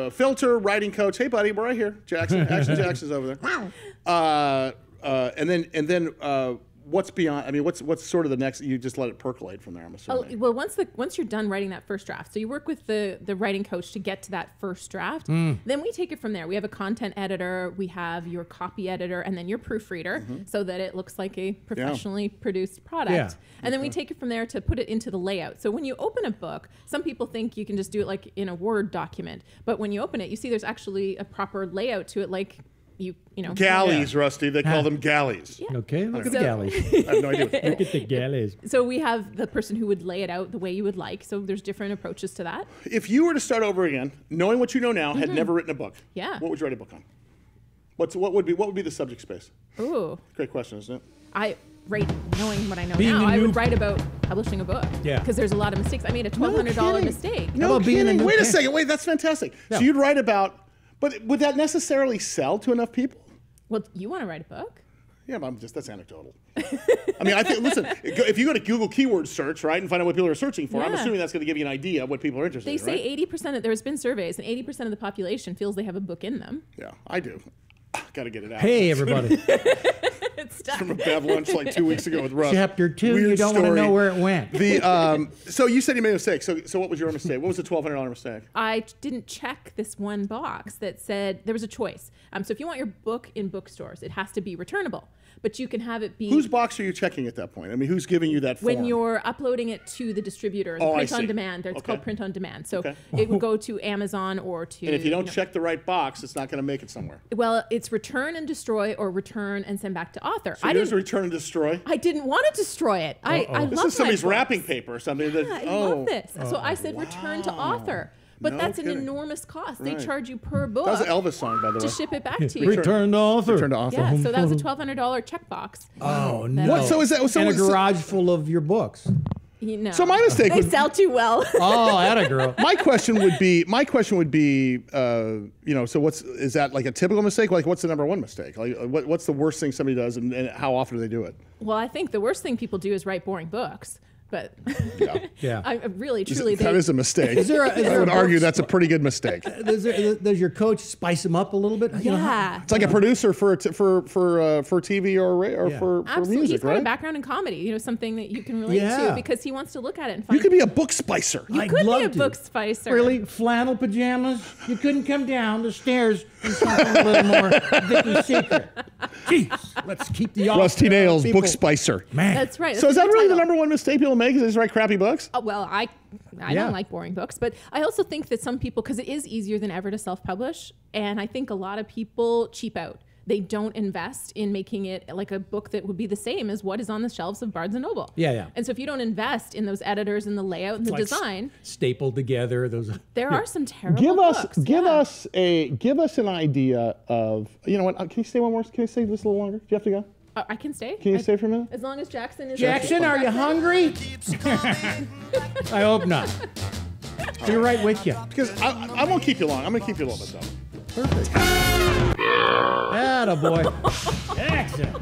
filter, writing coach. Hey, buddy, we're right here. Jackson, Action Jackson's over there. And then what's beyond? I mean, what's sort of the next? You just let it percolate from there, I'm assuming. Well, once you're done writing that first draft, so you work with the writing coach to get to that first draft. Then we take it from there. We have a content editor, we have your copy editor, and then your proofreader, so that it looks like a professionally produced product. Yeah. And then we take it from there to put it into the layout. So when you open a book, some people think you can just do it like in a Word document, but when you open it, you see there's actually a proper layout to it, like. You know, galleys, Rusty. They call them galleys. Yeah. Okay, look at the galleys. I have no idea. Look at the galleys. So we have the person who would lay it out the way you would like. So there's different approaches to that. If you were to start over again, knowing what you know now, had never written a book, what would you write a book on? What would be the subject space? Ooh, great question, isn't it? I write knowing what I know now. I would write about publishing a book. Yeah, because there's a lot of mistakes. I made a $1,200 mistake. No kidding. Wait a second. Wait, that's fantastic. Yeah. So you'd write about. But would that necessarily sell to enough people? Well, you want to write a book? Yeah, but that's anecdotal. I mean, I think, listen, if you go to Google keyword search, right, and find out what people are searching for, I'm assuming that's going to give you an idea of what people are interested in, They say 80%, there's been surveys, and 80% of the population feels they have a book in them. Yeah, I do. Got to get it out. Hey, everybody. It's stuck. From a Bev lunch like 2 weeks ago with Russ. Chapter 2, you don't want to know where it went. So you said you made a mistake. So what was your mistake? What was the $1,200 mistake? I didn't check this one box that said there was a choice. So if you want your book in bookstores, it has to be returnable. But you can have it be... Whose box are you checking at that point? I mean, who's giving you that form? When you're uploading it to the distributor, the print on demand. It's called print on demand. So it would go to Amazon or to... And if you don't check the right box, it's not going to make it somewhere. Well, it's return and destroy or return and send back to author. So yours return and destroy? I didn't want to destroy it. I love this is somebody's wrapping paper or something. I love this. So I said return to author. But that's an enormous cost. They charge you per book. That was an Elvis song, by the way. To ship it back to you. Return to author. Return to author. Yeah, so that was a $1,200 checkbox. Oh, no. What? So is that... And a garage full of your books. No. So my mistake They sell too well. Oh, atta girl. My question would be, so is that like a typical mistake? Like, what's the number one mistake? Like, what's the worst thing somebody does, and how often do they do it? Well, I think the worst thing people do is write boring books. But yeah, I really, truly, that is a mistake. I would argue that's a pretty good mistake. Does your coach spice them up a little bit? Yeah, it's like a producer for TV or for music, He's got right? a background in comedy, something that you can relate to because he wants to look at it and find. You could be a book spicer. You could be a book spicer. Really, flannel pajamas. You couldn't come down the stairs and something a little more Vicky's Secret. Jeez, let's keep the Rusty Nailz, book spicer. Man, that's right. So is that really the number one mistake people make? Is they just write crappy books? Well, I don't like boring books, but I also think that some people, because it is easier than ever to self-publish, and I think a lot of people cheap out. They don't invest in making it like a book that would be the same as what is on the shelves of Barnes & Noble. Yeah. And so if you don't invest in those editors and the layout and the design, stapled together, there are some terrible books. Give us an idea of, you know what? Can you stay one more? Can you stay just a little longer? Do you have to go? I can stay. Can you stay for a minute? As long as Jackson is. Jackson, are you hungry? I hope not. Be right with you. Because I won't keep you long. I'm going to keep you a little bit though. Perfect. Atta boy. Jackson.